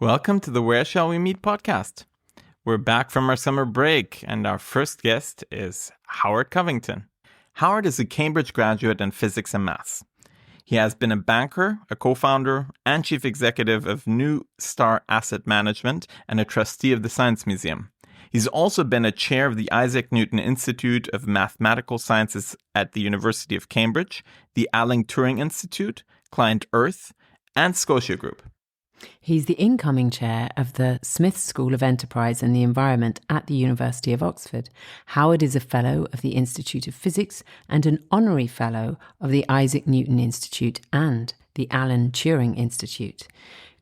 Welcome to the Where Shall We Meet podcast. We're back from our summer break, and our first guest is Howard Covington. Howard is a Cambridge graduate in physics and maths. He has been a banker, a co-founder, and chief executive of New Star Asset Management and a trustee of the Science Museum. He's also been a chair of the Isaac Newton Institute of Mathematical Sciences at the University of Cambridge, the Alan Turing Institute, ClientEarth, and Scotia Group. He's the incoming chair of the Smith School of Enterprise and the Environment at the University of Oxford. Howard is a fellow of the Institute of Physics and an honorary fellow of the Isaac Newton Institute and the Alan Turing Institute.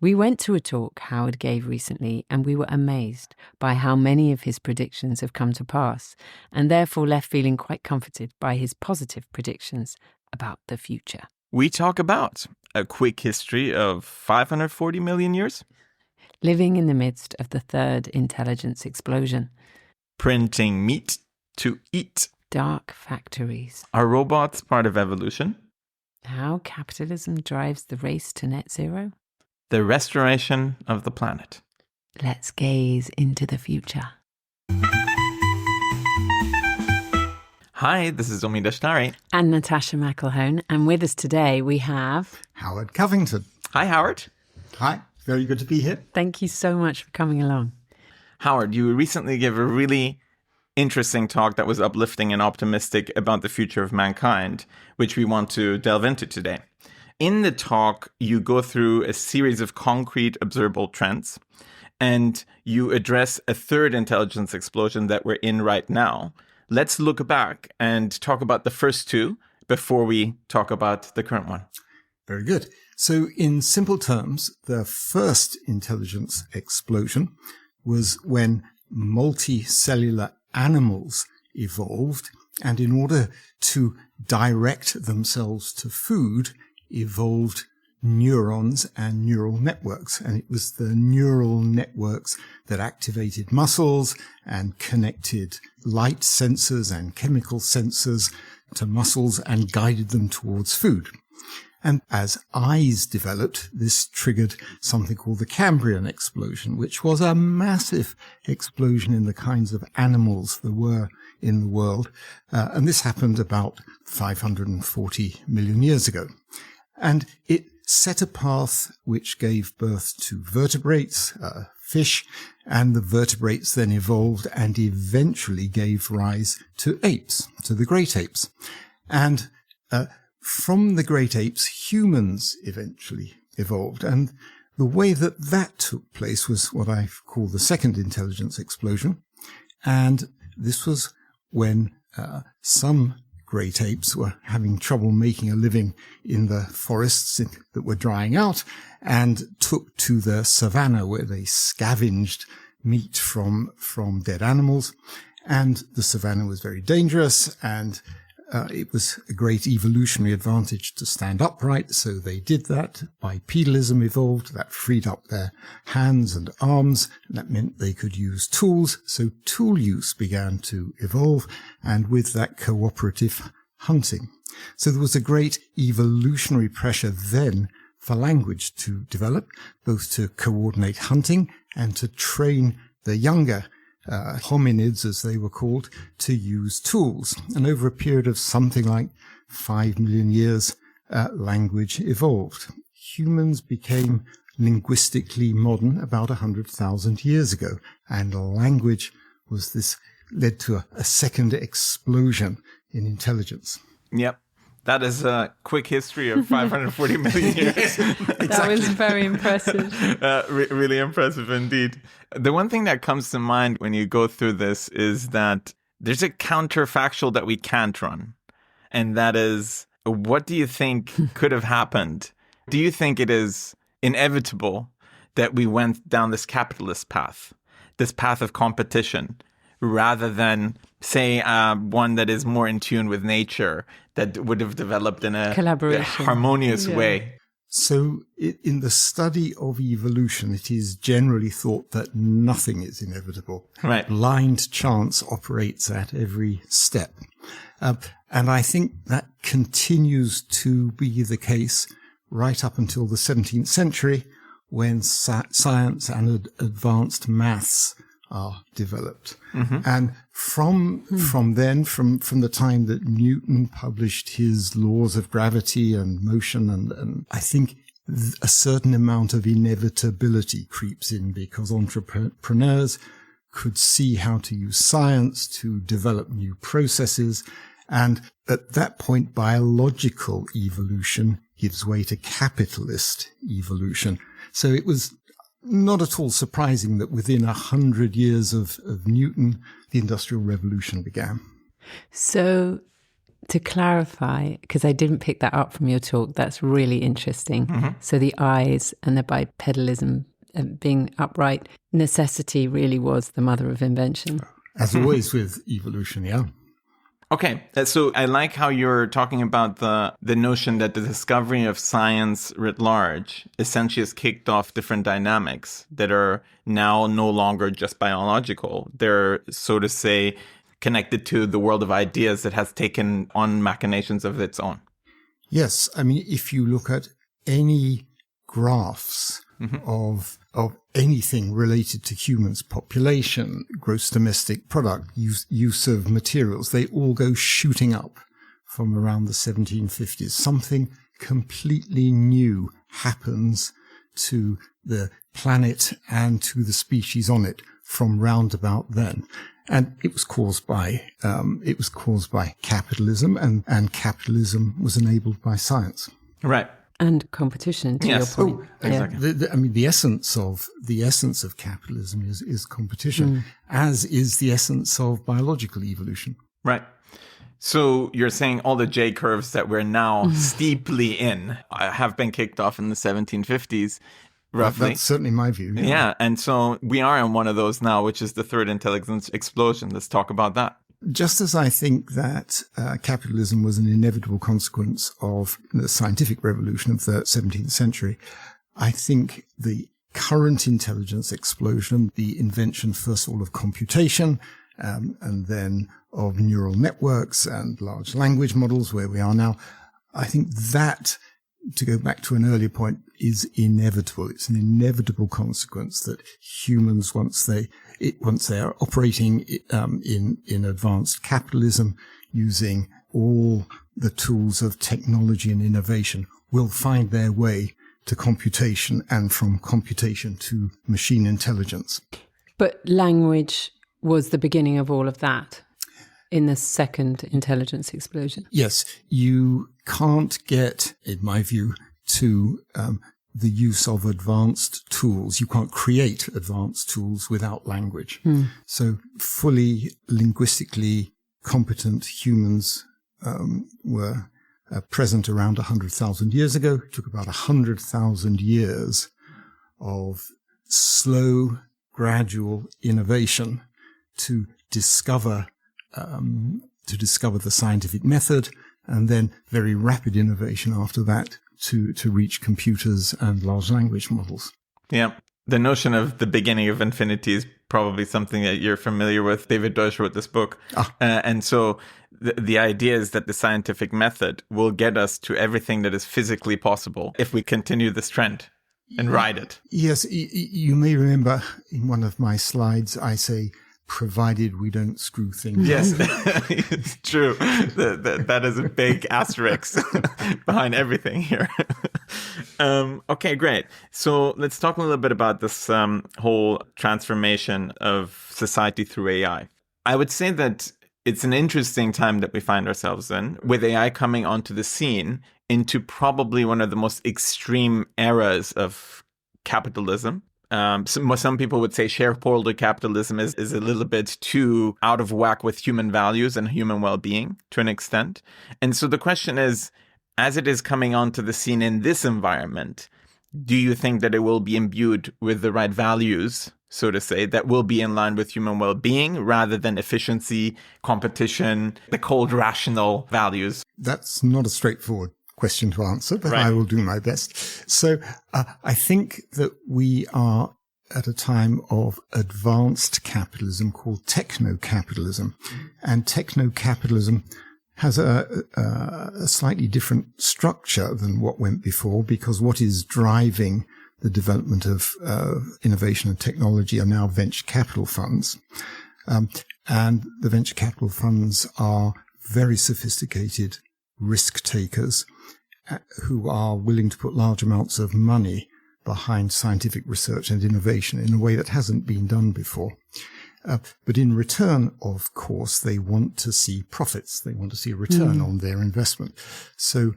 We went to a talk Howard gave recently, and we were amazed by how many of his predictions have come to pass, and therefore left feeling quite comforted by his positive predictions about the future. We talk about a quick history of 540 million years, living in the midst of the third intelligence explosion, printing meat to eat, dark factories, are robots part of evolution, how capitalism drives the race to net zero, the restoration of the planet. Let's gaze into the future. Hi, this is Omid Ashtari. And Natasha McElhone. And with us today we have Howard Covington. Hi, Howard. Hi, very good to be here. Thank you so much for coming along. Howard, you recently gave a really interesting talk that was uplifting and optimistic about the future of mankind, which we want to delve into today. In the talk, you go through a series of concrete observable trends, and you address a third intelligence explosion that we're in right now. Let's look back and talk about the first two before we talk about the current one. Very good. So in simple terms, the first intelligence explosion was when multicellular animals evolved, and in order to direct themselves to food, evolved neurons and neural networks. And it was the neural networks that activated muscles and connected light sensors and chemical sensors to muscles and guided them towards food. And as eyes developed, this triggered something called the Cambrian explosion, which was a massive explosion in the kinds of animals there were in the world. And this happened about 540 million years ago. And it set a path which gave birth to vertebrates, fish, and the vertebrates then evolved and eventually gave rise to apes, to the great apes. And from the great apes, humans eventually evolved. And the way that that took place was what I call the second intelligence explosion. And this was when some great apes were having trouble making a living in the forests that were drying out and took to the savannah where they scavenged meat from dead animals. And the savannah was very dangerous, and it was a great evolutionary advantage to stand upright. So they did that. Bipedalism evolved. That freed up their hands and arms. That meant they could use tools. So tool use began to evolve, and with that, cooperative hunting. So there was a great evolutionary pressure then for language to develop, both to coordinate hunting and to train the younger hominids, as they were called, to use tools. And over a period of something like 5 million years, language evolved. Humans became linguistically modern about 100,000 years ago, and language led to a second explosion in intelligence. Yep. That is a quick history of 540 million years. That was very impressive. Really impressive indeed. The one thing that comes to mind when you go through this is that there's a counterfactual that we can't run. And that is, what do you think could have happened? Do you think it is inevitable that we went down this capitalist path, this path of competition, rather than, say, one that is more in tune with nature, that would have developed in a harmonious way? So in the study of evolution, it is generally thought that nothing is inevitable. Right. Blind chance operates at every step. And I think that continues to be the case right up until the 17th century, when science and advanced maths are developed. And from the time that Newton published his laws of gravity and motion, and I think a certain amount of inevitability creeps in, because entrepreneurs could see how to use science to develop new processes. And at that point, biological evolution gives way to capitalist evolution. So it was not at all surprising that within 100 years of Newton, the Industrial Revolution began. So to clarify, because I didn't pick that up from your talk, that's really interesting. So the eyes and the bipedalism, being upright, necessity really was the mother of invention. As always with evolution, yeah. Okay, so I like how you're talking about the notion that the discovery of science writ large essentially has kicked off different dynamics that are now no longer just biological. They're, so to say, connected to the world of ideas that has taken on machinations of its own. Yes, I mean, if you look at any graphs of anything related to humans, population, gross domestic product, use of materials, they all go shooting up from around the 1750s. Something completely new happens to the planet and to the species on it from round about then. And it was caused by capitalism, and capitalism was enabled by science. Right. And competition, to your point. Exactly. The essence of capitalism is competition, as is the essence of biological evolution. Right. So you're saying all the J curves that we're now steeply in have been kicked off in the 1750s, roughly. That's certainly my view. Yeah. And so we are in one of those now, which is the third intelligence explosion. Let's talk about that. Just as I think that capitalism was an inevitable consequence of the scientific revolution of the 17th century, I think the current intelligence explosion, the invention, first of all, of computation, and then of neural networks and large language models, where we are now, I think that, to go back to an earlier point, is inevitable. It's an inevitable consequence that humans, once they are operating in advanced capitalism, using all the tools of technology and innovation, will find their way to computation, and from computation to machine intelligence. But language was the beginning of all of that in the second intelligence explosion. Yes, you can't get, in my view, to the use of advanced tools. You can't create advanced tools without language. So fully linguistically competent humans were present around 100,000 years ago. It took about 100,000 years of slow, gradual innovation to discover the scientific method, and then very rapid innovation after that to reach computers and large language models. Yeah. The notion of the beginning of infinity is probably something that you're familiar with. David Deutsch wrote this book. And so the idea is that the scientific method will get us to everything that is physically possible if we continue this trend and ride it. Yes. You may remember in one of my slides, I say, provided we don't screw things Yes, up. it's true. That is a big asterisk behind everything here. Okay, great. So let's talk a little bit about this whole transformation of society through AI. I would say that it's an interesting time that we find ourselves in, with AI coming onto the scene into probably one of the most extreme eras of capitalism. Some people would say shareholder capitalism is a little bit too out of whack with human values and human well-being to an extent. And so the question is, as it is coming onto the scene in this environment, do you think that it will be imbued with the right values, so to say, that will be in line with human well-being rather than efficiency, competition, the cold rational values? That's not a straightforward question to answer, but Right. I will do my best. So I think that we are at a time of advanced capitalism called techno-capitalism. And techno-capitalism has a slightly different structure than what went before, because what is driving the development of innovation and technology are now venture capital funds. And the venture capital funds are very sophisticated risk takers who are willing to put large amounts of money behind scientific research and innovation in a way that hasn't been done before. But in return, of course, they want to see profits. They want to see a return on their investment. So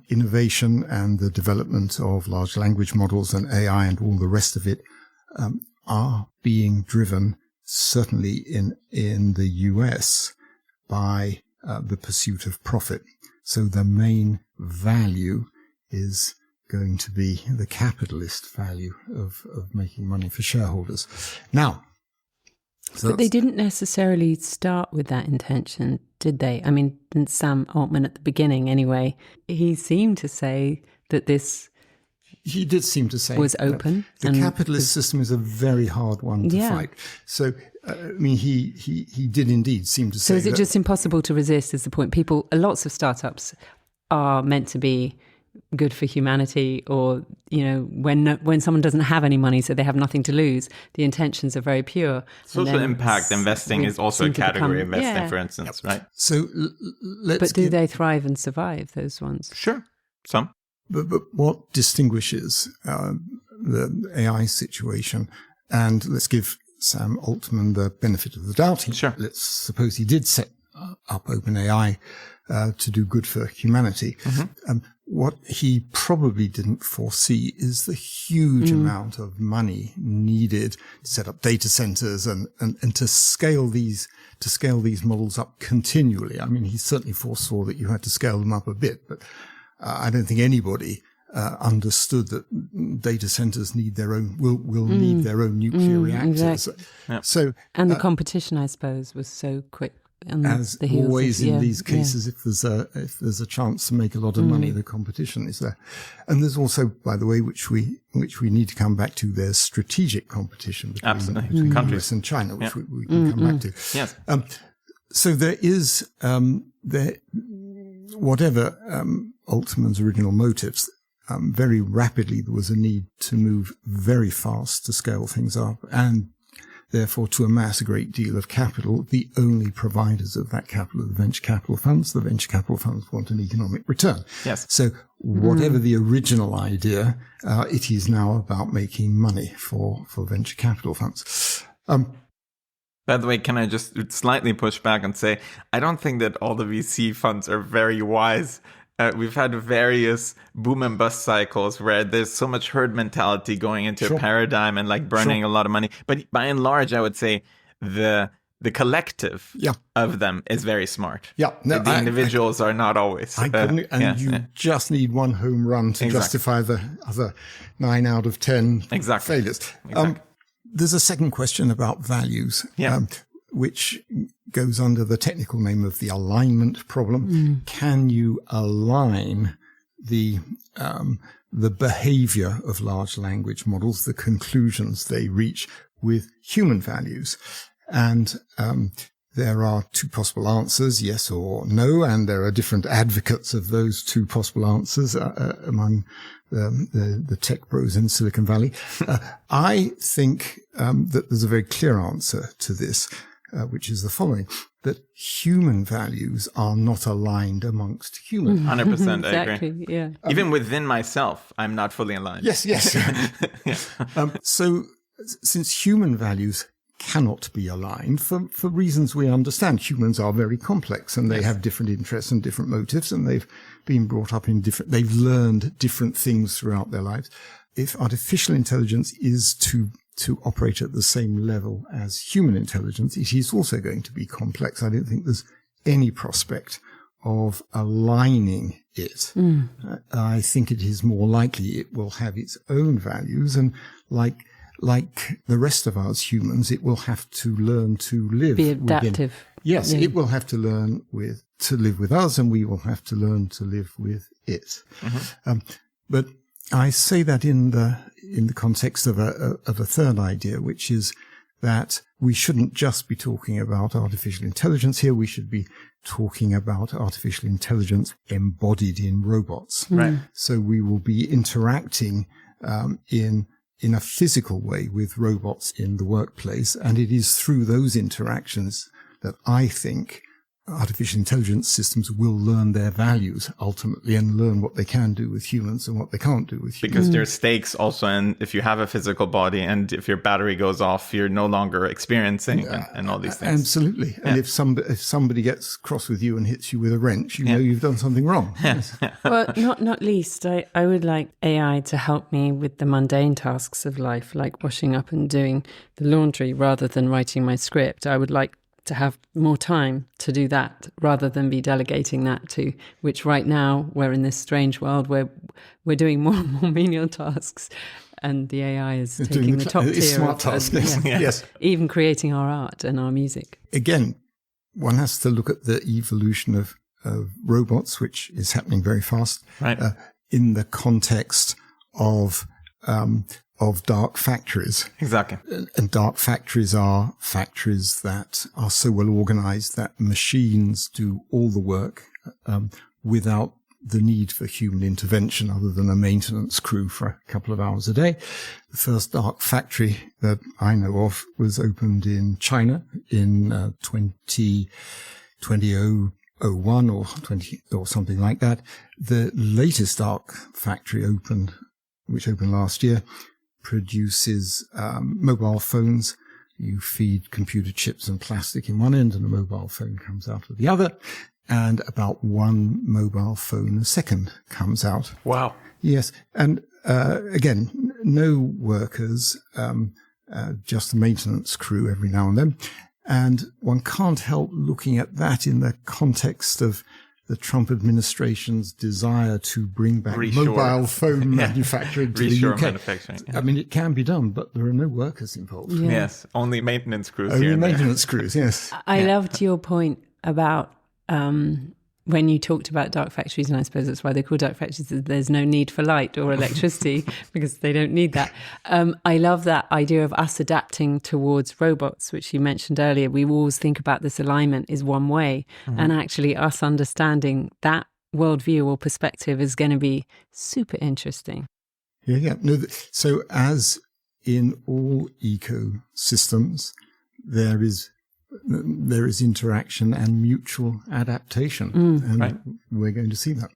innovation and the development of large language models and AI and all the rest of it are being driven, certainly in the US, by the pursuit of profit. So the main value is going to be the capitalist value of making money for shareholders. Now, but they didn't necessarily start with that intention, did they? I mean, Sam Altman at the beginning, anyway, he seemed to say that this... He did seem to say... was open. The capitalist system is a very hard one to fight. So, I mean, he did indeed seem to say... So is it just impossible to resist, is the point? Lots of startups are meant to be good for humanity, or, you know, when someone doesn't have any money, so they have nothing to lose, the intentions are very pure. Social impact investing is also a category of investing, for instance, right? So But do they thrive and survive, those ones? Sure, some. But what distinguishes the AI situation, and let's give Sam Altman the benefit of the doubt. Sure. Let's suppose he did set up OpenAI to do good for humanity. What he probably didn't foresee is the huge amount of money needed to set up data centers and to scale these models up continually. I mean, he certainly foresaw that you had to scale them up a bit, but I don't think anybody understood that data centers need their own will need their own nuclear reactors. Exactly. Yep. So and the competition, I suppose, was so quick. As always in these cases, if there's a chance to make a lot of money, the competition is there. And there's also, by the way, which we need to come back to, there's strategig competition between countries and China, which we can come back to. Yes. So there is whatever Altman's original motives. Very rapidly there was a need to move very fast to scale things up, and therefore to amass a great deal of capital. The only providers of that capital are the venture capital funds. The venture capital funds want an economic return. Yes. So whatever the original idea, it is now about making money for venture capital funds. By the way, can I just slightly push back and say, I don't think that all the VC funds are very wise. We've had various boom and bust cycles where there's so much herd mentality going into a paradigm and like burning a lot of money. But by and large, I would say the collective of them is very smart. Yeah, no, the individuals are not always. Just need one home run to justify the other 9 out of 10 failures. Exactly. There's a second question about values. Which goes under the technical name of the alignment problem. Can you align the behavior of large language models, the conclusions they reach, with human values? And there are two possible answers, yes or no, and there are different advocates of those two possible answers among the tech bros in Silicon Valley. I think that there's a very clear answer to this, which is the following, that human values are not aligned amongst humans. 100%, I agree. Yeah. Even within myself, I'm not fully aligned. Yes. So since human values cannot be aligned for reasons we understand, humans are very complex and they have different interests and different motives, and they've been brought up they've learned different things throughout their lives. If artificial intelligence is to operate at the same level as human intelligence, it is also going to be complex. I don't think there's any prospect of aligning it. I think it is more likely it will have its own values, and like the rest of us humans, it will have to learn to live. Be adaptive. Yes, it will have to learn to live with us, and we will have to learn to live with it. But I say that in the context of a third idea, which is that we shouldn't just be talking about artificial intelligence here. We should be talking about artificial intelligence embodied in robots. Right. So we will be interacting in a physical way with robots in the workplace. And it is through those interactions that I think artificial intelligence systems will learn their values ultimately and learn what they can do with humans and what they can't do with humans. Because there's stakes also, and if you have a physical body and if your battery goes off, you're no longer experiencing and all these things. Absolutely. And if somebody gets cross with you and hits you with a wrench, you know you've done something wrong. Yes. Well, not least, I would like AI to help me with the mundane tasks of life, like washing up and doing the laundry rather than writing my script. I would like to have more time to do that rather than be delegating that to, which right now we're in this strange world where we're doing more and more menial tasks and the AI is taking the top tier. Smart tasks. Yes. Even creating our art and our music. Again, one has to look at the evolution of robots, which is happening very fast, right. In the context of dark factories. Exactly. And dark factories are factories that are so well organized that machines do all the work without the need for human intervention other than a maintenance crew for a couple of hours a day. The first dark factory that I know of was opened in China in 2001 or something like that. The latest dark factory which opened last year, produces mobile phones. You feed computer chips and plastic in one end and a mobile phone comes out of the other. And about one mobile phone a second comes out. Wow. Yes. And again, no workers, just a maintenance crew every now and then. And one can't help looking at that in the context of the Trump administration's desire to bring back mobile phone manufacturing to the UK. Manufacturing. Yeah. I mean, it can be done, but there are no workers involved. Yeah. Yes, only maintenance crews. Only maintenance crews, yes. I loved your point about when you talked about dark factories, and I suppose that's why they're called dark factories, there's no need for light or electricity because they don't need that. I love that idea of us adapting towards robots, which you mentioned earlier. We always think about this alignment is one way, and actually us understanding that worldview or perspective is going to be super interesting. Yeah. No, so as in all ecosystems, there is interaction and mutual adaptation. And right. We're going to see that.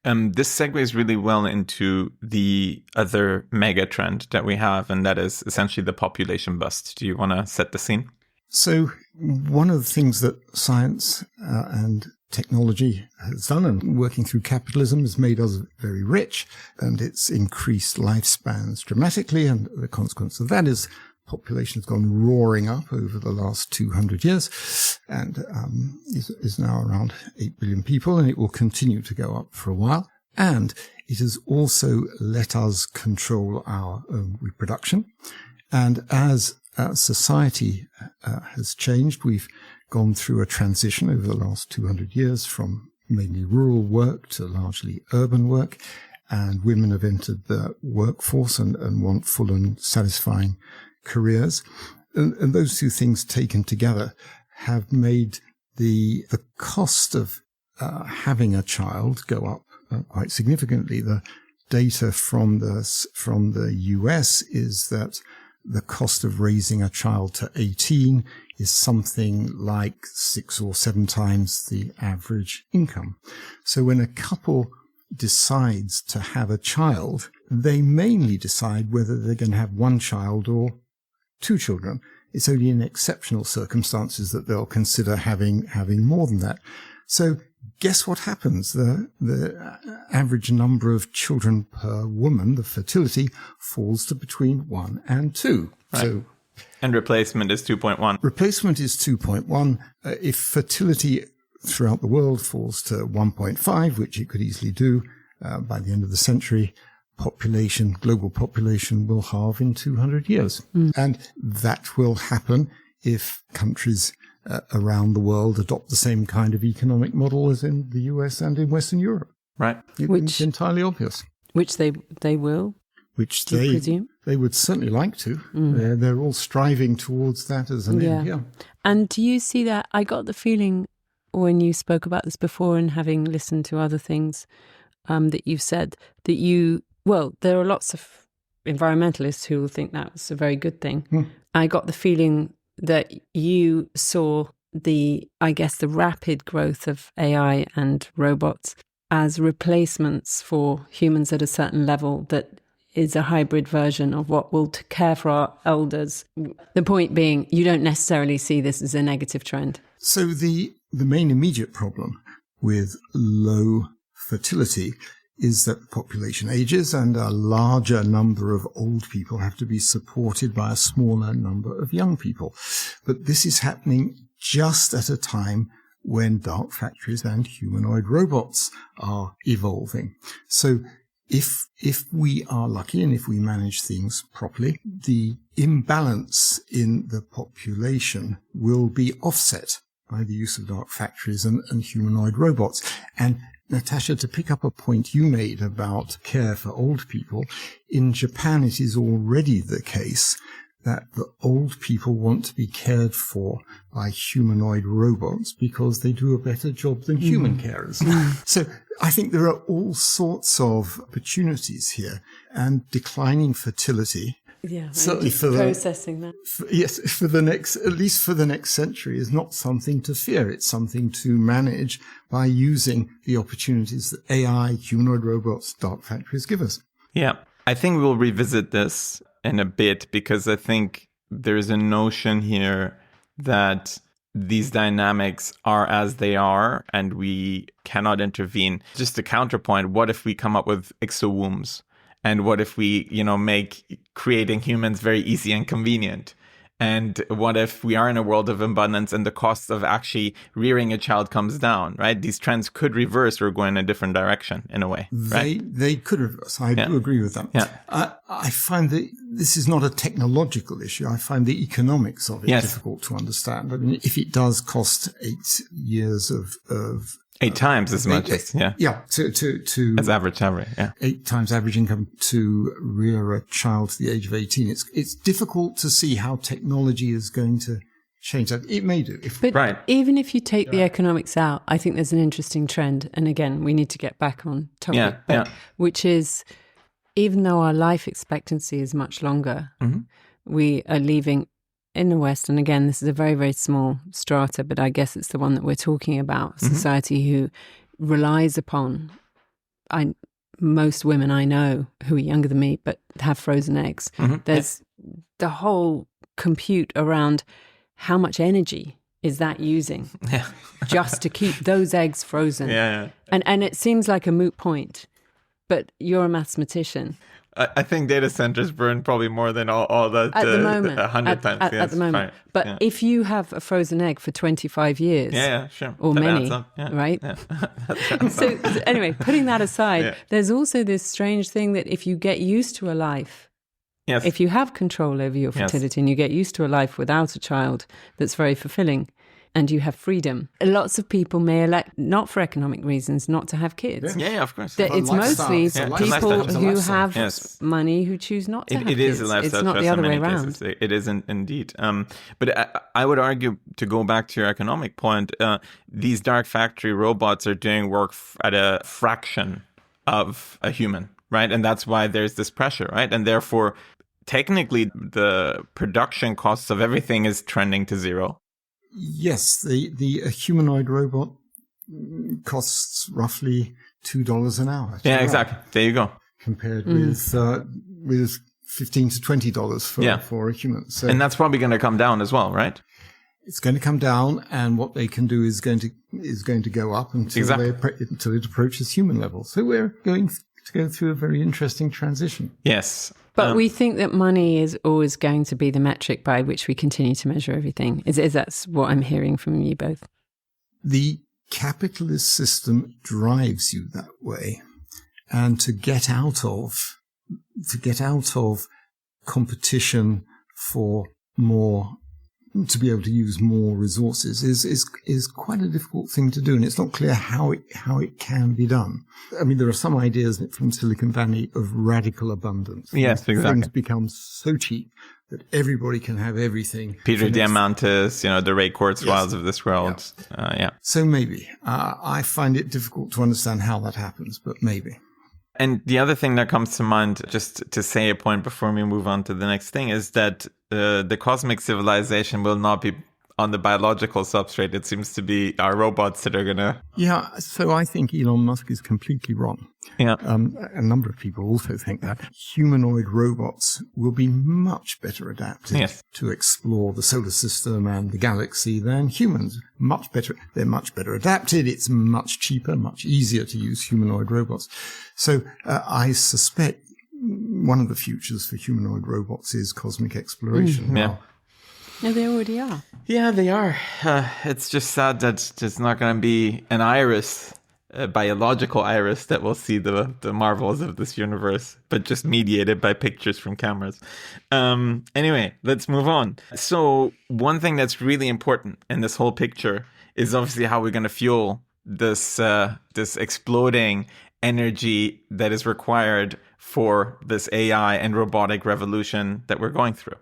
This segues really well into the other mega trend that we have, and that is essentially the population bust. Do you want to set the scene? So one of the things that science and technology has done, and working through capitalism, has made us very rich, and it's increased lifespans dramatically, and the consequence of that is population has gone roaring up over the last 200 years and is now around 8 billion people, and it will continue to go up for a while. And it has also let us control our own reproduction. And as society has changed, we've gone through a transition over the last 200 years from mainly rural work to largely urban work, and women have entered the workforce and want full and satisfying careers. And those two things taken together have made the cost of having a child go up quite significantly. The data from the US is that the cost of raising a child to 18 is something like 6 or 7 times the average income. So when a couple decides to have a child, they mainly decide whether they're going to have one child or 2 children. It's only in exceptional circumstances that they'll consider having more than that. So guess what happens? The average number of children per woman, the fertility, falls to between 1 and 2. Right. So, and replacement is 2.1. Replacement is 2.1. If fertility throughout the world falls to 1.5, which it could easily do by the end of the century, global population will halve in 200 years. And that will happen if countries around the world adopt the same kind of economic model as in the US and in Western Europe. Right. It's entirely obvious. Which they will. Which do you presume? They would certainly like to. They're all striving towards that as an end. Yeah. And do you see that? I got the feeling when you spoke about this before, and having listened to other things that you've said, that there are lots of environmentalists who will think that's a very good thing. I got the feeling that you saw the rapid growth of AI and robots as replacements for humans at a certain level that is a hybrid version of what will care for our elders. The point being, you don't necessarily see this as a negative trend. So the main immediate problem with low fertility is that the population ages and a larger number of old people have to be supported by a smaller number of young people. But this is happening just at a time when dark factories and humanoid robots are evolving. So if we are lucky and if we manage things properly, the imbalance in the population will be offset by the use of dark factories and humanoid robots. And Natasha, to pick up a point you made about care for old people, in Japan it is already the case that the old people want to be cared for by humanoid robots because they do a better job than human carers. So I think there are all sorts of opportunities here, and declining fertility. Yeah, certainly for processing that. At least for the next century, is not something to fear. It's something to manage by using the opportunities that AI, humanoid robots, dark factories give us. Yeah, I think we'll revisit this in a bit, because I think there's a notion here that these dynamics are as they are and we cannot intervene. Just a counterpoint, what if we come up with exowombs? And what if we, make creating humans very easy and convenient? And what if we are in a world of abundance and the cost of actually rearing a child comes down, right? These trends could reverse or go in a different direction in a way, right? They could reverse. I do agree with that. Yeah. I find that this is not a technological issue. I find the economics of it difficult to understand. I mean, if it does cost 8 years of 8 times as much as, to as average salary, 8 times average income to rear a child to the age of 18. It's difficult to see how technology is going to change that. It may do. But even if you take the economics out, I think there's an interesting trend. And again, we need to get back on topic, which is, even though our life expectancy is much longer, we are leaving in the West, and again, this is a very, very small strata, but I guess it's the one that we're talking about, society who relies upon, most women I know who are younger than me, but have frozen eggs. There's the whole compute around how much energy is that using just to keep those eggs frozen. And it seems like a moot point, but you're a mathematician. I think data centers burn probably more than all the at the moment, 100 times. At the moment. Right. But if you have a frozen egg for 25 years, sure. or that many, adds up. right? Yeah. So anyway, putting that aside, there's also this strange thing that if you get used to a life, if you have control over your fertility and you get used to a life without a child that's very fulfilling, and you have freedom, lots of people may elect, not for economic reasons, not to have kids. Yeah, of course. It's mostly people who have money who choose not to have kids. It is a lifestyle. It's not the other way around. It isn't indeed. But I would argue, to go back to your economic point, these dark factory robots are doing work at a fraction of a human, right? And that's why there's this pressure, right? And therefore, technically, the production costs of everything is trending to zero. Yes, a humanoid robot costs roughly $2 an hour. Yeah, exactly. There you go. Compared with $15 to $20 for a human. So, and that's probably going to come down as well, right? It's going to come down, and what they can do is going to go up until it approaches human level. So we're going to go through a very interesting transition. Yes. But we think that money is always going to be the metric by which we continue to measure everything. Is that what I'm hearing from you both? The capitalist system drives you that way. And to get out of competition for more, to be able to use more resources is quite a difficult thing to do, and it's not clear how it can be done. I mean, there are some ideas from Silicon Valley of radical abundance. Yes, exactly. Things become so cheap that everybody can have everything. Peter Diamandis, the Ray Kurzweils of this world. So maybe. I find it difficult to understand how that happens, but maybe. And the other thing that comes to mind, just to say a point before we move on to the next thing, is that the cosmic civilization will not be on the biological substrate. It seems to be our robots that are going to... Yeah, so I think Elon Musk is completely wrong. Yeah. A number of people also think that humanoid robots will be much better adapted to explore the solar system and the galaxy than humans. Much better. They're much better adapted. It's much cheaper, much easier to use humanoid robots. So I suspect one of the futures for humanoid robots is cosmic exploration. Yeah. No, they already are. Yeah, they are. It's just sad that there's not going to be an iris, a biological iris, that will see the marvels of this universe, but just mediated by pictures from cameras. Anyway, let's move on. So one thing that's really important in this whole picture is obviously how we're going to fuel this exploding energy that is required for this AI and robotic revolution that we're going through.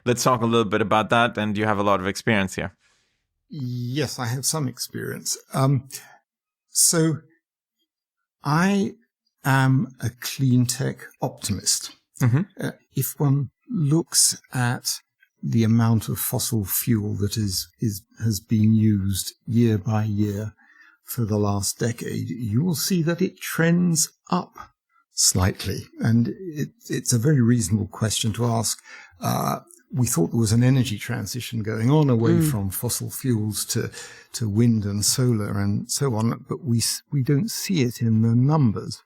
Let's talk a little bit about that, and you have a lot of experience here. Yes, I have some experience. So I am a clean tech optimist. Mm-hmm. If one looks at the amount of fossil fuel that has been used year by year for the last decade, you will see that it trends up slightly. And it's a very reasonable question to ask. We thought there was an energy transition going on away from fossil fuels to wind and solar and so on, but we don't see it in the numbers.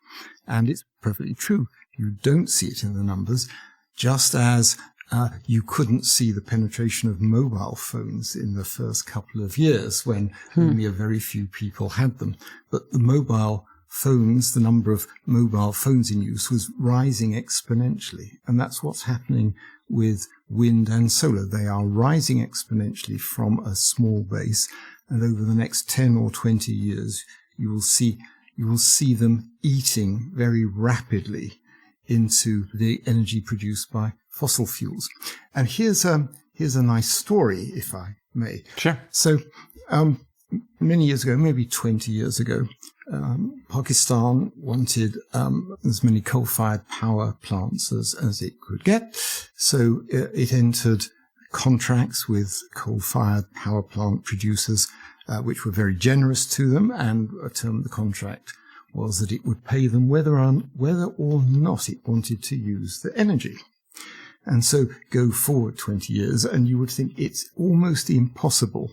And it's perfectly true. You don't see it in the numbers, just as you couldn't see the penetration of mobile phones in the first couple of years when only a very few people had them. But the mobile phones, the number of mobile phones in use was rising exponentially. And that's what's happening with wind and solar. They are rising exponentially from a small base. And over the next 10 or 20 years, you will see them eating very rapidly into the energy produced by fossil fuels. And here's a nice story, if I may. Sure. So, many years ago, maybe 20 years ago, Pakistan wanted as many coal-fired power plants as it could get. So it entered contracts with coal-fired power plant producers, which were very generous to them. And a term of the contract was that it would pay them whether or not it wanted to use the energy. And so go forward 20 years, and you would think it's almost impossible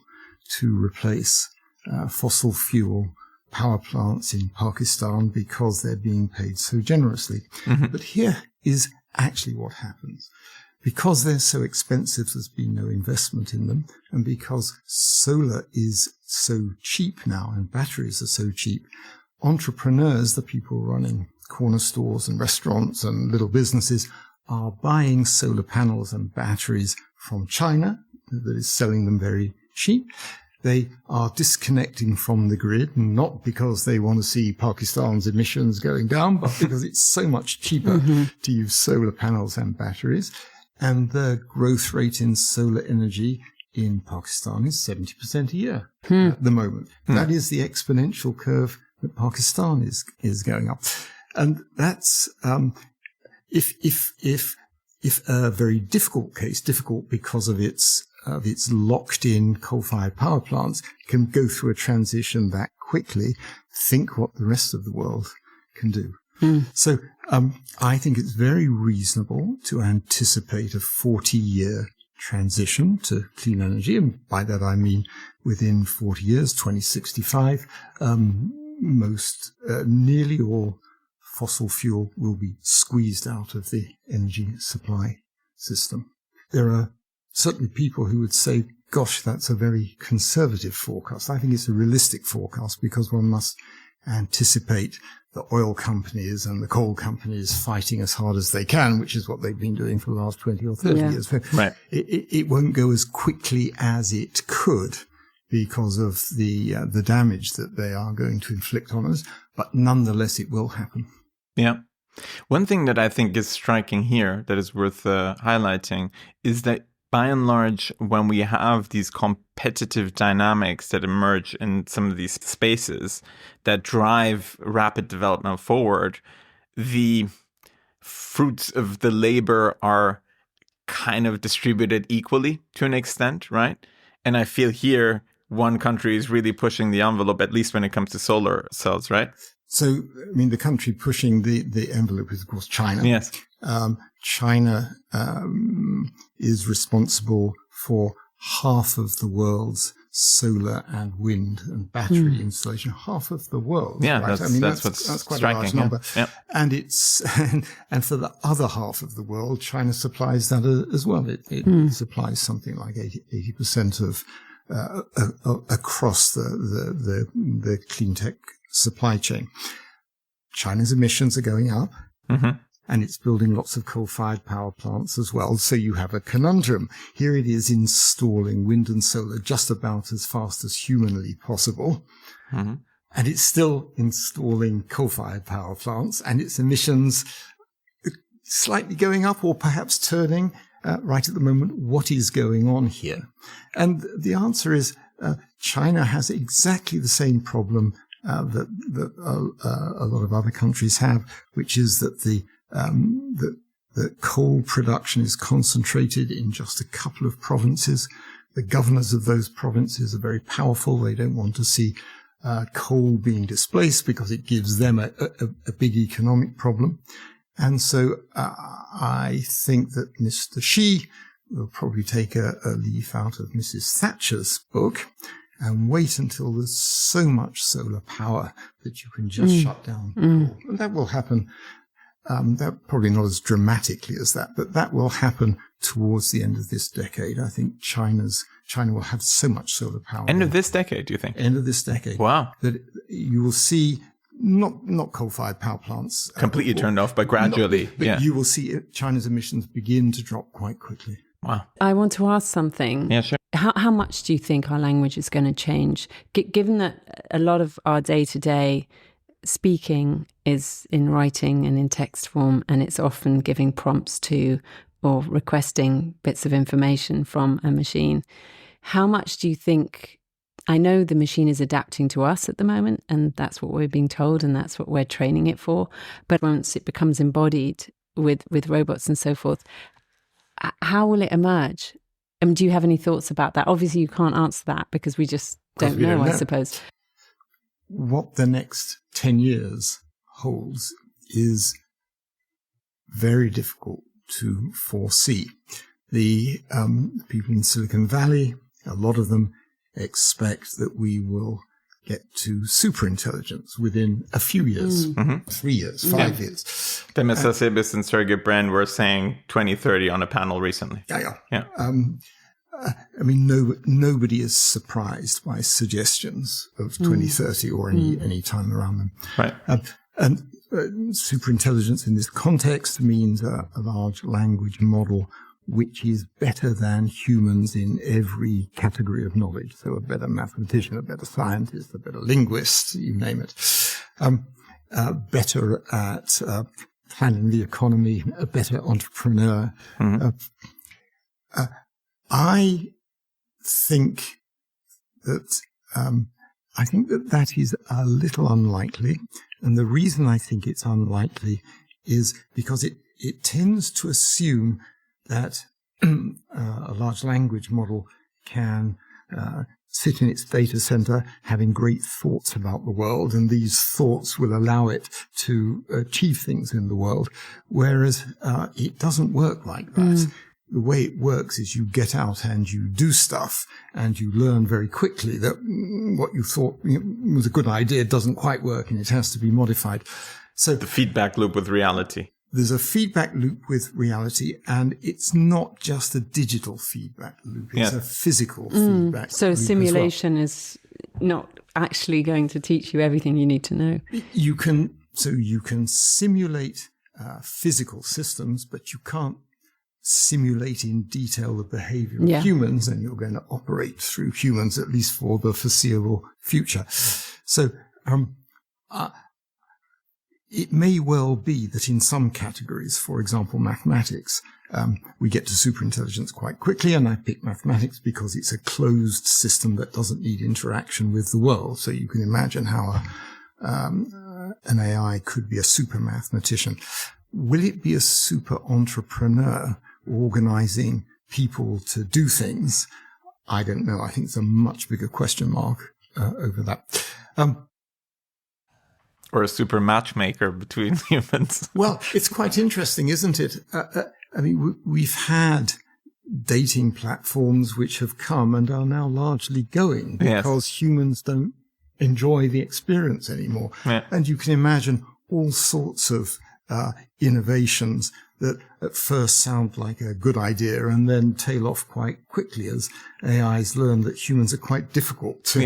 to replace fossil fuel power plants in Pakistan because they're being paid so generously. Mm-hmm. But here is actually what happens. Because they're so expensive, there's been no investment in them. And because solar is so cheap now and batteries are so cheap, entrepreneurs, the people running corner stores and restaurants and little businesses, are buying solar panels and batteries from China that is selling them very cheap. They are disconnecting from the grid, not because they want to see Pakistan's emissions going down, but because it's so much cheaper to use solar panels and batteries. And the growth rate in solar energy in Pakistan is 70% a year at the moment. That is the exponential curve that Pakistan is going up. And that's if a very difficult case, difficult because of its locked-in coal-fired power plants, can go through a transition that quickly, think what the rest of the world can do. So I think it's very reasonable to anticipate a 40-year transition to clean energy. And by that I mean within 40 years, 2065, nearly all fossil fuel will be squeezed out of the energy supply system. There are certainly people who would say, gosh, that's a very conservative forecast. I think it's a realistic forecast because one must anticipate the oil companies and the coal companies fighting as hard as they can, which is what they've been doing for the last 20 or 30 years. Right. It won't go as quickly as it could because of the damage that they are going to inflict on us, but nonetheless it will happen. Yeah. One thing that I think is striking here that is worth highlighting is that by and large, when we have these competitive dynamics that emerge in some of these spaces that drive rapid development forward, the fruits of the labor are kind of distributed equally to an extent, right? And I feel here one country is really pushing the envelope, at least when it comes to solar cells, right? So, I mean, the country pushing the envelope is, of course, China. Yes. China is responsible for half of the world's solar and wind and battery installation. Half of the world. Yeah, right? that's quite striking, a large number. Yeah. And and for the other half of the world, China supplies that as well. It supplies something like 80% of across the clean tech supply chain. China's emissions are going up. Mm-hmm. And it's building lots of coal-fired power plants as well. So you have a conundrum. Here it is installing wind and solar just about as fast as humanly possible. Mm-hmm. And it's still installing coal-fired power plants, and its emissions slightly going up or perhaps turning right at the moment. What is going on here? And the answer is China has exactly the same problem that a lot of other countries have, which is that the coal production is concentrated in just a couple of provinces. The governors of those provinces are very powerful. They don't want to see coal being displaced because it gives them a big economic problem. And so I think that Mr. Xi will probably take a leaf out of Mrs. Thatcher's book and wait until there's so much solar power that you can just shut down coal. And that will happen. That probably not as dramatically as that, but that will happen towards the end of this decade. I think China will have so much solar power. End of this decade, do you think? End of this decade. Wow. That you will see not coal-fired power plants completely turned off, but gradually. But you will see China's emissions begin to drop quite quickly. Wow. I want to ask something. Yeah, sure. How much do you think our language is going to change, given that a lot of our day-to-day speaking is in writing and in text form, and it's often giving prompts to or requesting bits of information from a machine? How much do you think, I know the machine is adapting to us at the moment, and that's what we're being told, and that's what we're training it for. But once it becomes embodied with robots and so forth, how will it emerge? Do you have any thoughts about that? Obviously, you can't answer that because we just don't know, I suppose. What the next 10 years holds is very difficult to foresee. The people in Silicon Valley, a lot of them expect that we will get to superintelligence within a few years, 3 years, 5 years. Mr. Sibis and Sergey Brin were saying 2030 on a panel recently. Yeah. I mean, nobody is surprised by suggestions of 2030 or any time around them. Right. And superintelligence in this context means a large language model which is better than humans in every category of knowledge. So a better mathematician, a better scientist, a better linguist, you name it. Better at planning the economy, a better entrepreneur. I think that is a little unlikely. And the reason I think it's unlikely is because it tends to assume that a large language model can sit in its data center having great thoughts about the world, and these thoughts will allow it to achieve things in the world, whereas it doesn't work like that. The way it works is you get out and you do stuff, and you learn very quickly that what you thought was a good idea doesn't quite work, and it has to be modified. So the feedback loop with reality. There's a feedback loop with reality, and it's not just a digital feedback loop. It's a physical feedback loop. So simulation is not actually going to teach you everything you need to know. You can simulate physical systems, but you can't simulate in detail the behavior of humans, and you're going to operate through humans, at least for the foreseeable future. So it may well be that in some categories, for example, mathematics, we get to superintelligence quite quickly, and I pick mathematics because it's a closed system that doesn't need interaction with the world. So you can imagine how an AI could be a super mathematician. Will it be a super entrepreneur organizing people to do things? I don't know. I think it's a much bigger question mark over that. Or a super matchmaker between humans. Well, it's quite interesting, isn't it? I mean, we've had dating platforms which have come and are now largely going because humans don't enjoy the experience anymore. Yeah. And you can imagine all sorts of innovations that at first sound like a good idea and then tail off quite quickly as AIs learn that humans are quite difficult to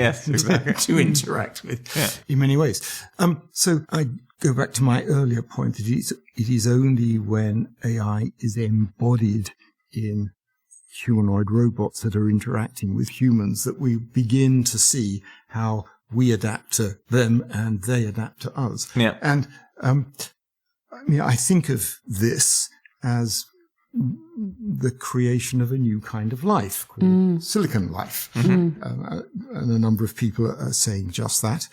interact with in many ways. So I go back to my earlier point that it is only when AI is embodied in humanoid robots that are interacting with humans that we begin to see how we adapt to them and they adapt to us. Yeah. And I mean, I think of this as the creation of a new kind of life called silicon life. And a number of people are saying just that.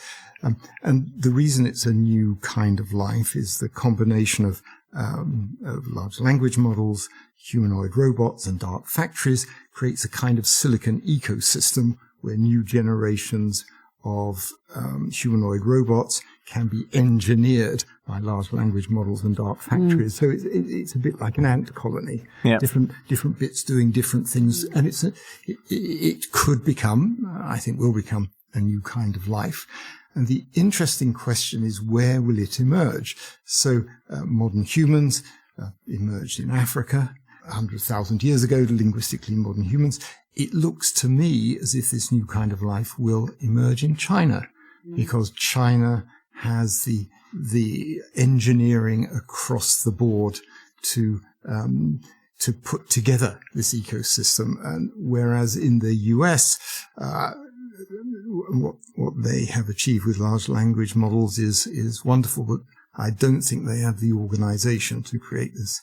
And the reason it's a new kind of life is the combination of large language models, humanoid robots, and dark factories creates a kind of silicon ecosystem where new generations of humanoid robots can be engineered by large language models and dark factories. So it's a bit like an ant colony, different bits doing different things. And it could become, I think will become, a new kind of life. And the interesting question is, where will it emerge? So modern humans emerged in Africa 100,000 years ago, linguistically modern humans. It looks to me as if this new kind of life will emerge in China, because China has the engineering across the board to put together this ecosystem. And whereas in the US, what they have achieved with large language models is wonderful, but I don't think they have the organization to create this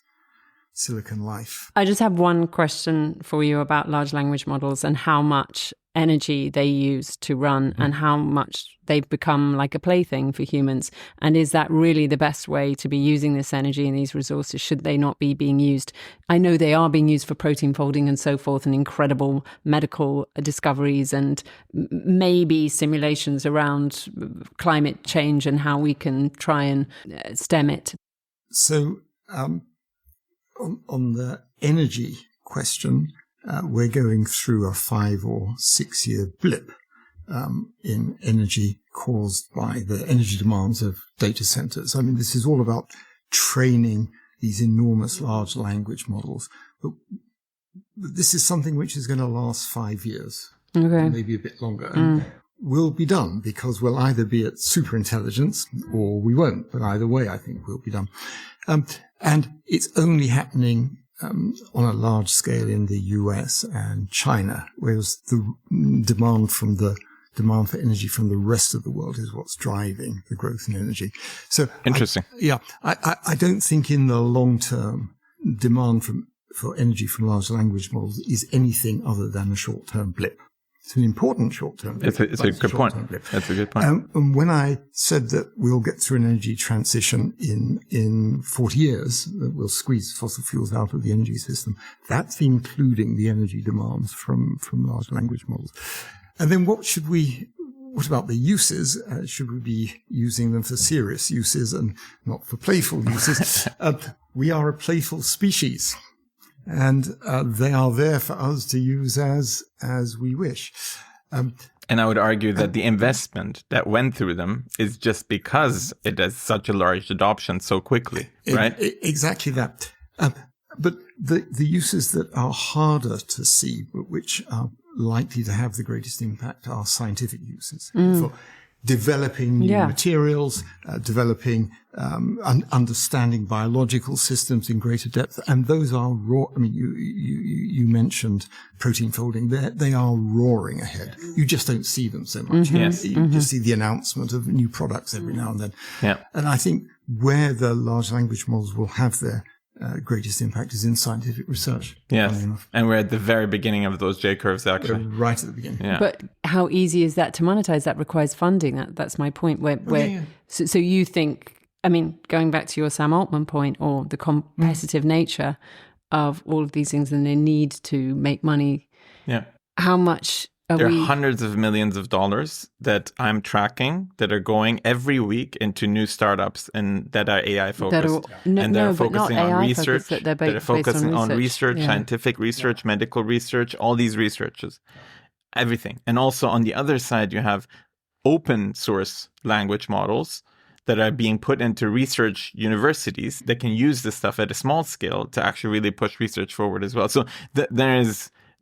silicon life. I just have one question for you about large language models and how much energy they use to run and how much they've become like a plaything for humans. And is that really the best way to be using this energy and these resources? Should they not be being used? I know they are being used for protein folding and so forth, and incredible medical discoveries and maybe simulations around climate change and how we can try and stem it. So on the energy question, we're going through a 5 or 6 year blip in energy caused by the energy demands of data centers. I mean, this is all about training these enormous large language models. But this is something which is going to last 5 years, maybe a bit longer. And will be done because we'll either be at super intelligence or we won't. But either way, I think we'll be done. And it's only happening on a large scale in the US and China, whereas the demand for energy from the rest of the world is what's driving the growth in energy. So interesting. I don't think in the long term demand for energy from large language models is anything other than a short term blip. It's an important short-term blip. It's a good point. That's a good point. And when I said that we'll get through an energy transition in 40 years, that we'll squeeze fossil fuels out of the energy system, that's including the energy demands from large language models. And then what about the uses? Should we be using them for serious uses and not for playful uses? We are a playful species. And they are there for us to use as we wish. And I would argue that the investment that went through them is just because it has such a large adoption so quickly, right? Exactly that. But the uses that are harder to see, but which are likely to have the greatest impact, are scientific uses. For developing new materials, developing, understanding biological systems in greater depth. And those are raw. I mean, you mentioned protein folding. They are roaring ahead. You just don't see them so much. You just see the announcement of new products every now and then. Yeah. And I think where the large language models will have their greatest impact is in scientific research. Yes, and we're at the very beginning of those J-curves, actually. Right at the beginning. Yeah. But how easy is that to monetize? That requires funding. That's my point. So you think, I mean, going back to your Sam Altman point, or the competitive nature of all of these things and the need to make money. Yeah. How much there are hundreds of millions of dollars that I'm tracking that are going every week into new startups and that are AI focused. They're focusing on research. They're focusing on research, scientific research, medical research, all these researches, everything. And also on the other side, you have open source language models that are being put into research universities that can use this stuff at a small scale to actually really push research forward as well. So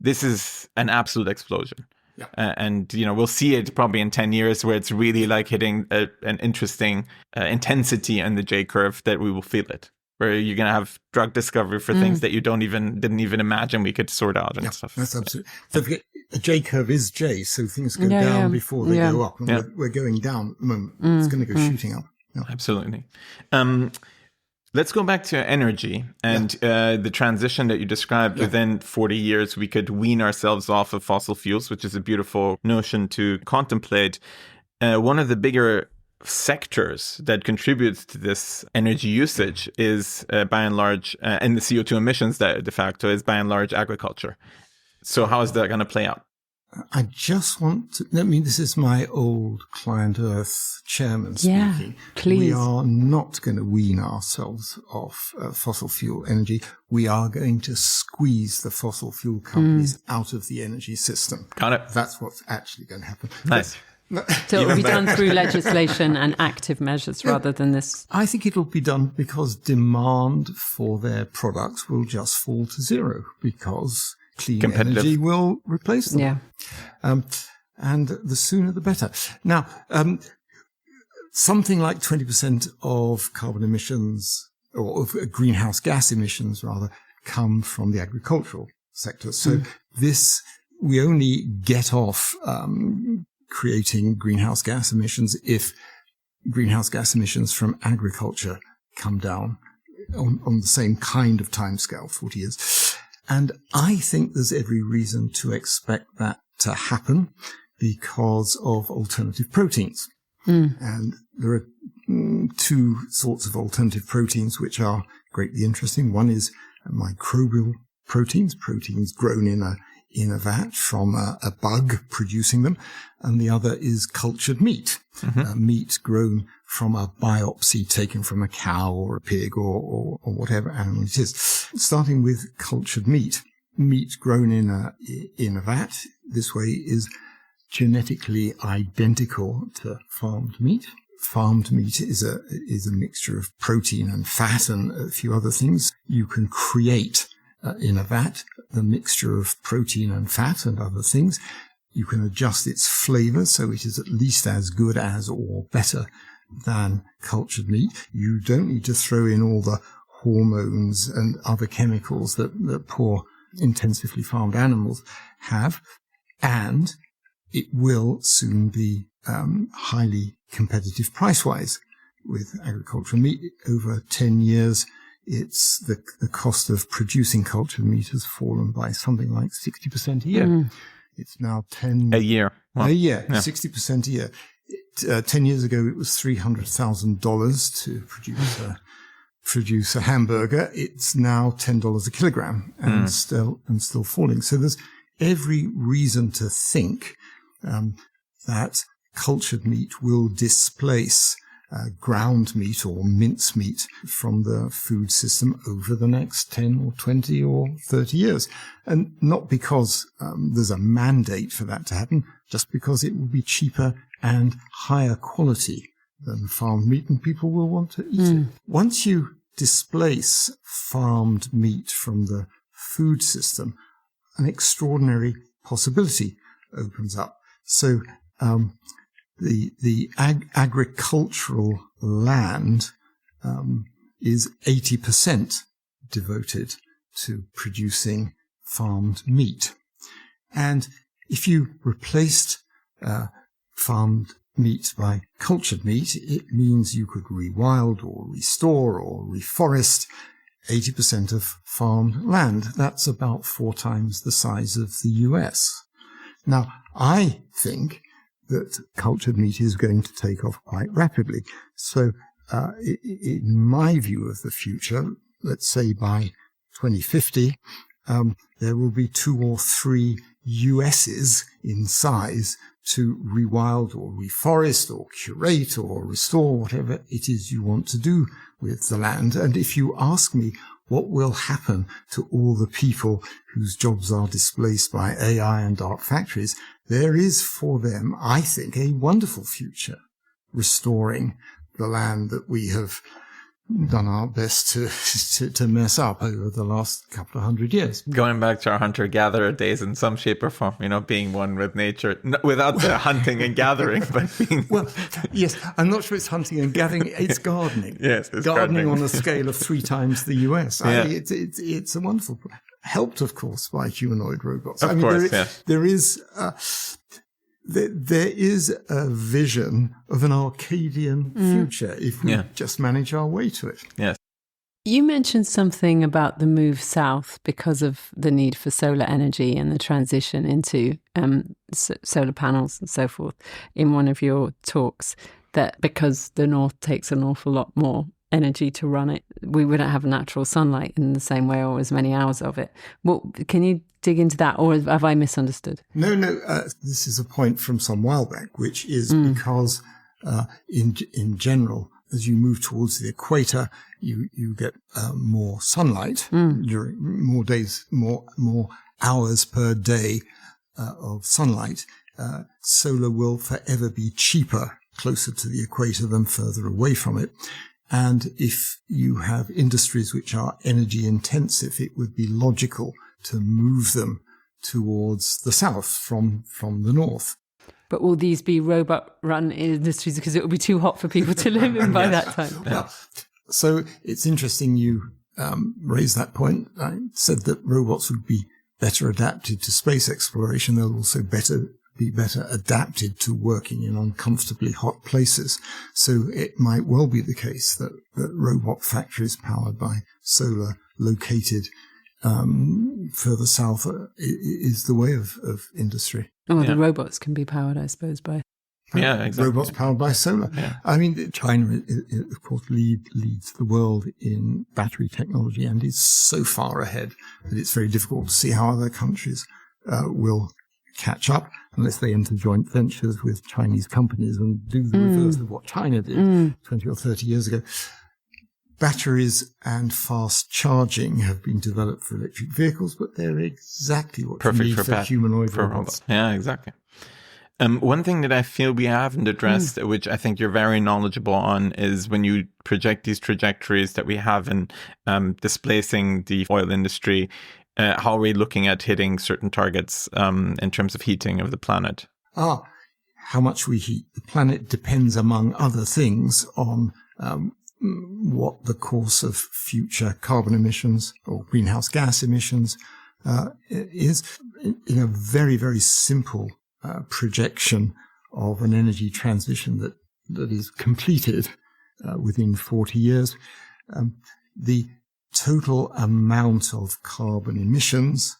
this is an absolute explosion. Yeah. And, we'll see it probably in 10 years where it's really like hitting an interesting intensity on the J curve that we will feel it, where you're going to have drug discovery for things that you didn't even imagine we could sort out and stuff. That's absolutely. So a J curve is J, so things go down before they go up. And we're going down at the moment. It's going to go shooting up. Yeah. Absolutely. Let's go back to energy and the transition that you described. Within 40 years, we could wean ourselves off of fossil fuels, which is a beautiful notion to contemplate. One of the bigger sectors that contributes to this energy usage is, by and large, and the CO2 emissions that de facto is, by and large, agriculture. So how is that going to play out? I just want to, this is my old ClientEarth chairman speaking. Yeah, please. We are not going to wean ourselves off fossil fuel energy. We are going to squeeze the fossil fuel companies out of the energy system. Got it. That's what's actually going to happen. Nice. So it'll be done through legislation and active measures rather than this. I think it'll be done because demand for their products will just fall to zero because clean energy will replace them. Yeah. And the sooner the better. Now, something like 20% of carbon emissions, or of greenhouse gas emissions rather, come from the agricultural sector. So we only get off creating greenhouse gas emissions if greenhouse gas emissions from agriculture come down on the same kind of timescale, 40 years. And I think there's every reason to expect that to happen because of alternative proteins. And there are two sorts of alternative proteins which are greatly interesting. One is microbial proteins grown in a vat from a bug producing them. And the other is cultured meat, meat grown from a biopsy taken from a cow or a pig or whatever animal it is. Starting with cultured meat grown in a vat, this way is genetically identical to farmed meat. Farmed meat is a mixture of protein and fat and a few other things. You can create in a vat the mixture of protein and fat and other things. You can adjust its flavor so it is at least as good as or better than cultured meat. You don't need to throw in all the hormones and other chemicals that poor intensively farmed animals have. And it will soon be highly competitive price-wise with agricultural meat. Over 10 years, it's the cost of producing cultured meat has fallen by something like 60% a year. It's now a year. Well, a year, 60% a year. 10 years ago, it was $300,000 to produce a hamburger. It's now $10 a kilogram and still falling. So there's every reason to think that cultured meat will displace ground meat or mince meat from the food system over the next 10 or 20 or 30 years. And not because there's a mandate for that to happen, just because it will be cheaper and higher quality than farmed meat and people will want to eat it. Once you displace farmed meat from the food system, an extraordinary possibility opens up. So the agricultural land is 80% devoted to producing farmed meat. And if you replaced farmed meat by cultured meat, it means you could rewild or restore or reforest 80% of farmed land. That's about 4 times the size of the US. Now, I think that cultured meat is going to take off quite rapidly. So, in my view of the future, let's say by 2050, there will be 2 or 3 USs in size to rewild or reforest or curate or restore whatever it is you want to do with the land. And if you ask me what will happen to all the people whose jobs are displaced by AI and dark factories, there is for them, I think, a wonderful future restoring the land that we have done our best to mess up over the last couple of 100 years. Going back to our hunter-gatherer days in some shape or form, being one with nature, without the hunting and gathering, but being... Well, yes, I'm not sure it's hunting and gathering, it's gardening. Yes, it's gardening on a scale of 3 times the US. Yeah. It's a wonderful... Helped, of course, by humanoid robots. Of course, there is a vision of an Arcadian future if we just manage our way to it. Yes. You mentioned something about the move south because of the need for solar energy and the transition into solar panels and so forth in one of your talks, that because the north takes an awful lot more energy to run it, we wouldn't have natural sunlight in the same way or as many hours of it. Well, can you dig into that, or have I misunderstood? No, this is a point from some while back, which is because in general, as you move towards the equator, you get more sunlight during more days, more hours per day of sunlight. Solar will forever be cheaper closer to the equator than further away from it. And if you have industries which are energy intensive, it would be logical to move them towards the south from the north. But will these be robot-run industries because it will be too hot for people to live in by that time? Well, so it's interesting you raised that point. I said that robots would be better adapted to space exploration. They'll also be better adapted to working in uncomfortably hot places. So it might well be the case that robot factories powered by solar located further south is the way of industry. Oh, the robots can be powered, I suppose, by... Yeah, exactly. Robots powered by solar. Yeah. I mean, China, of course, leads the world in battery technology and is so far ahead that it's very difficult to see how other countries will catch up unless they enter joint ventures with Chinese companies and do the reverse of what China did 20 or 30 years ago. Batteries and fast charging have been developed for electric vehicles, but they're exactly what you need for humanoid robots. Yeah, exactly. One thing that I feel we haven't addressed, which I think you're very knowledgeable on, is when you project these trajectories that we have in displacing the oil industry, how are we looking at hitting certain targets in terms of heating of the planet? How much we heat the planet depends, among other things, on what the course of future carbon emissions or greenhouse gas emissions is. In a very, very simple projection of an energy transition that is completed within 40 years, the total amount of carbon emissions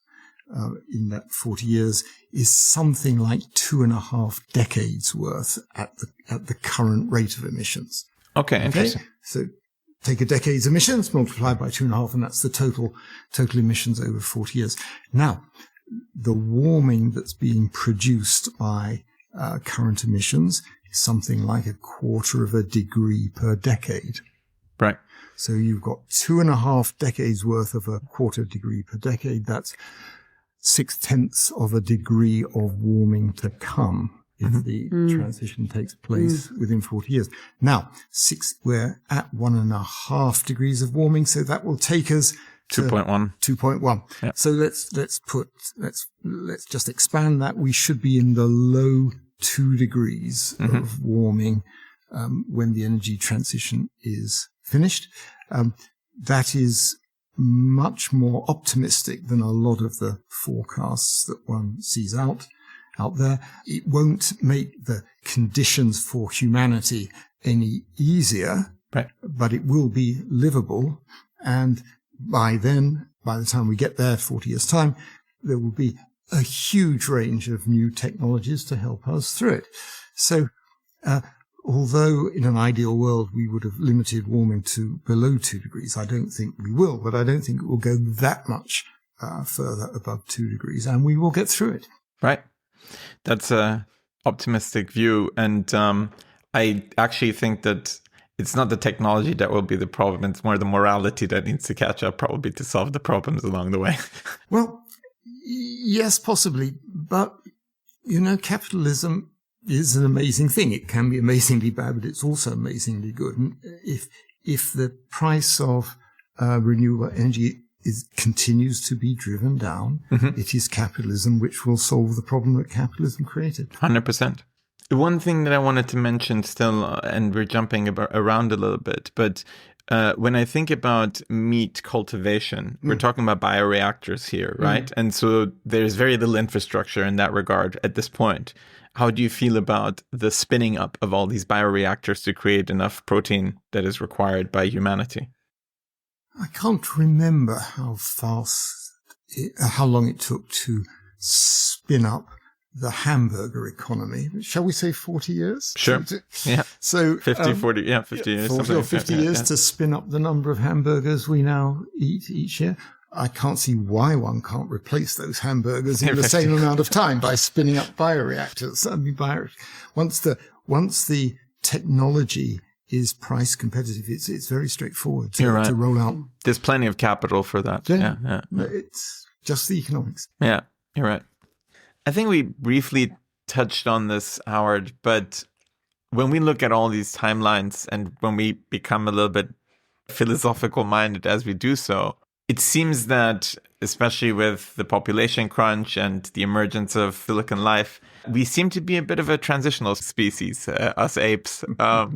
in that 40 years is something like 2.5 decades worth at the current rate of emissions. Okay, interesting. So take a decade's emissions, multiply by 2.5, and that's the total emissions over 40 years. Now, the warming that's being produced by current emissions is something like 1/4 degree per decade. Right. So you've got 2.5 decades worth of 1/4 degree per decade. That's 0.6 degree of warming to come if the transition takes place within 40 years. Now, we're at 1.5 degrees of warming, so that will take us to 2.1. 2.1. Yep. So let's just expand that. We should be in the low 2 degrees of warming when the energy transition is finished. That is much more optimistic than a lot of the forecasts that one sees out there. It won't make the conditions for humanity any easier, right, but it will be livable. And by the time we get there, 40 years' time, there will be a huge range of new technologies to help us through it. So, although in an ideal world we would have limited warming to below 2 degrees, I don't think we will, but I don't think it will go that much further above 2 degrees, and we will get through it. Right. That's a optimistic view. And I actually think that it's not the technology that will be the problem. It's more the morality that needs to catch up probably to solve the problems along the way. Well, yes, possibly. But, capitalism is an amazing thing. It can be amazingly bad, but it's also amazingly good. And if the price of renewable energy continues to be driven down, it is capitalism which will solve the problem that capitalism created. 100%. One thing that I wanted to mention still, and we're jumping around a little bit, but when I think about meat cultivation, we're talking about bioreactors here, right? And so there's very little infrastructure in that regard at this point. How do you feel about the spinning up of all these bioreactors to create enough protein that is required by humanity? I can't remember how long it took to spin up the hamburger economy. Shall we say 40 years? Sure. Yeah. So 50 years. 40 or 50 years to spin up the number of hamburgers we now eat each year. I can't see why one can't replace those hamburgers in the same amount of time by spinning up bioreactors. I mean, once the technology is price competitive, it's very straightforward to roll out. There's plenty of capital for that. Yeah. It's just the economics. Yeah, you're right. I think we briefly touched on this, Howard, but when we look at all these timelines and when we become a little bit philosophical minded as we do so, it seems that, especially with the population crunch and the emergence of silicon life, we seem to be a bit of a transitional species, us apes. How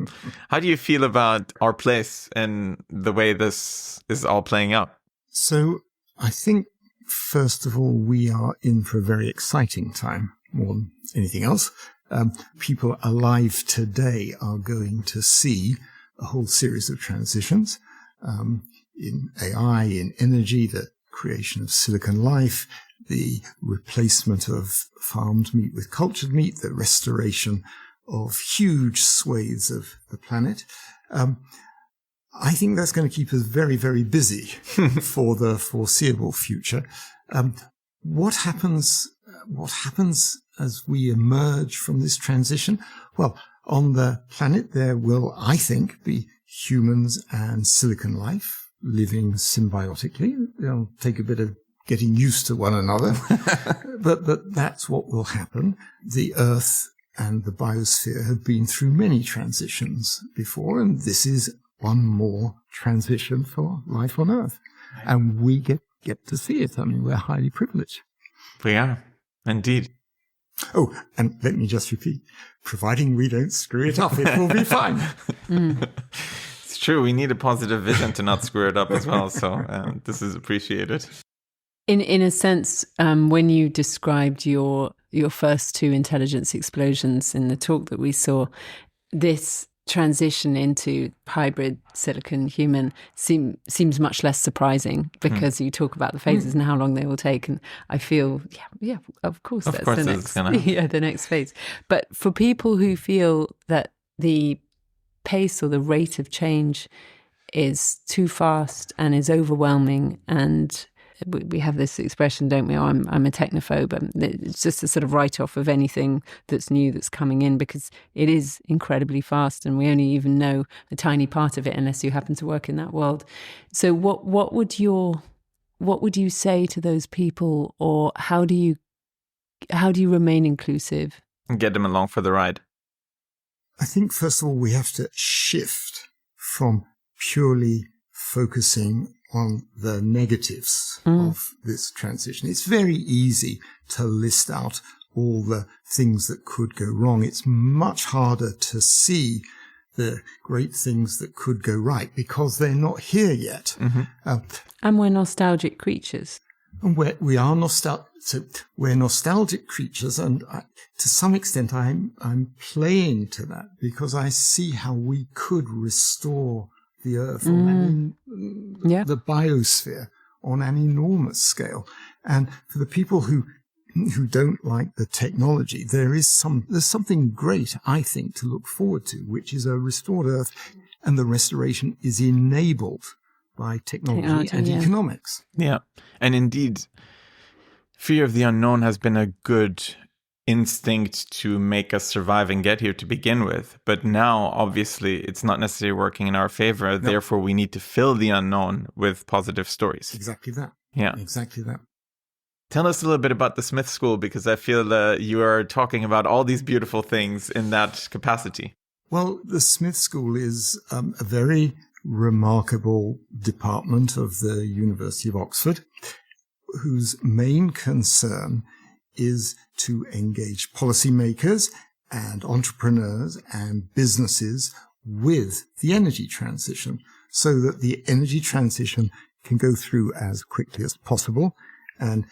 do you feel about our place in the way this is all playing out? So I think, first of all, we are in for a very exciting time, more than anything else. People alive today are going to see a whole series of transitions. In AI, in energy, the creation of silicon life, the replacement of farmed meat with cultured meat, the restoration of huge swathes of the planet. I think that's going to keep us very, very busy for the foreseeable future. What happens as we emerge from this transition? Well, on the planet, there will, I think, be humans and silicon life living symbiotically. They'll take a bit of getting used to one another, but that's what will happen. The Earth and the biosphere have been through many transitions before, and this is one more transition for life on Earth. And we get to see it. I mean, we're highly privileged. We are, indeed. Oh, and let me just repeat, providing we don't screw it up, it will be fine. It's true. We need a positive vision to not screw it up as well. So this is appreciated. In a sense, when you described your first two intelligence explosions in the talk that we saw, this transition into hybrid silicon human seems much less surprising because you talk about the phases and how long they will take, and I feel of course that's the next phase. But for people who feel that the pace or the rate of change is too fast and is overwhelming, and we have this expression, don't we? I'm a technophobe. It's just a sort of write-off of anything that's new that's coming in because it is incredibly fast, and we only even know a tiny part of it unless you happen to work in that world. So, what would you say to those people, or how do you remain inclusive and get them along for the ride? I think first of all we have to shift from purely focusing on the negatives of this transition. It's very easy to list out all the things that could go wrong. It's much harder to see the great things that could go right because they're not here yet. And we're nostalgic creatures. And we are nostalgic. So we're nostalgic creatures, and to some extent I'm playing to that because I see how we could restore the Earth on the biosphere on an enormous scale. And for the people who who don't like the technology, there's something great, I think, to look forward to, which is a restored Earth, and the restoration is enabled by technology and economics. Yeah. And indeed, fear of the unknown has been a good instinct to make us survive and get here to begin with. But now, obviously, it's not necessarily working in our favor. No. Therefore, we need to fill the unknown with positive stories. Exactly that. Yeah. Exactly that. Tell us a little bit about the Smith School, because I feel that you are talking about all these beautiful things in that capacity. Well, the Smith School is a very remarkable department of the University of Oxford, whose main concern is to engage policymakers and entrepreneurs and businesses with the energy transition, so that the energy transition can go through as quickly as possible, and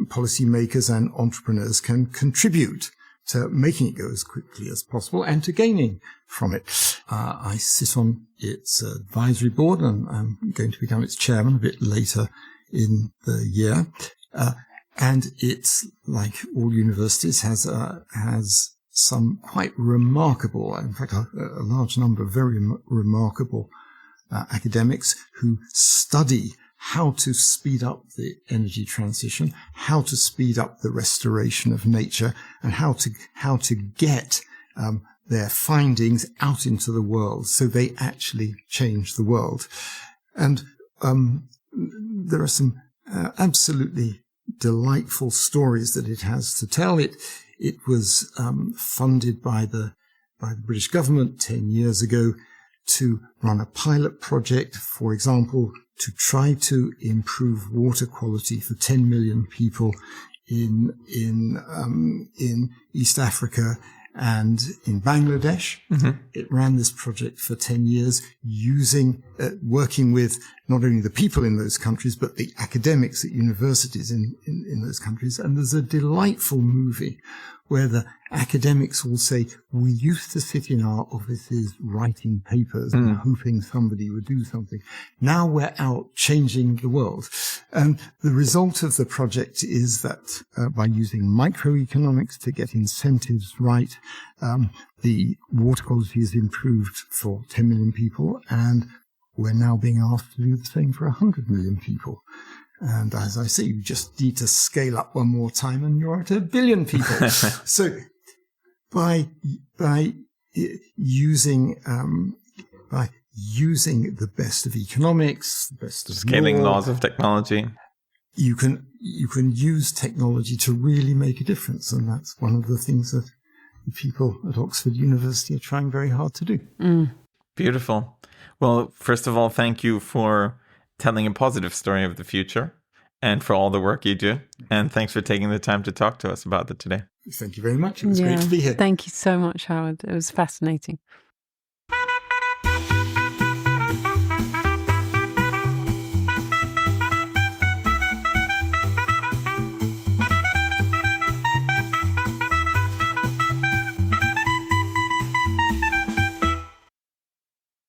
policymakers and entrepreneurs can contribute to making it go as quickly as possible and to gaining from it. I sit on its advisory board, and I'm going to become its chairman a bit later in the year. And it's, like all universities, has some quite remarkable, in fact, a large number of very remarkable academics who study how to speed up the energy transition, how to speed up the restoration of nature, and how to get their findings out into the world so they actually change the world. And there are some absolutely delightful stories that it has to tell. It was funded by the British government 10 years ago to run a pilot project, for example, to try to improve water quality for 10 million people in East Africa and in Bangladesh. Mm-hmm. It ran this project for 10 years working with not only the people in those countries, but the academics at universities in those countries. And there's a delightful movie where the academics will say, we used to sit in our offices writing papers and hoping somebody would do something. Now we're out changing the world. And the result of the project is that by using microeconomics to get incentives right, the water quality is improved for 10 million people, and we're now being asked to do the same for 100 million people. And as I say, you just need to scale up one more time and you're at 1 billion people. So by using the best of economics, the best of scaling laws of technology, you can use technology to really make a difference. And that's one of the things that the people at Oxford University are trying very hard to do. Beautiful. Well, first of all, thank you for telling a positive story of the future and for all the work you do. And thanks for taking the time to talk to us about it today. Thank you very much. It was great to be here. Thank you so much, Howard. It was fascinating.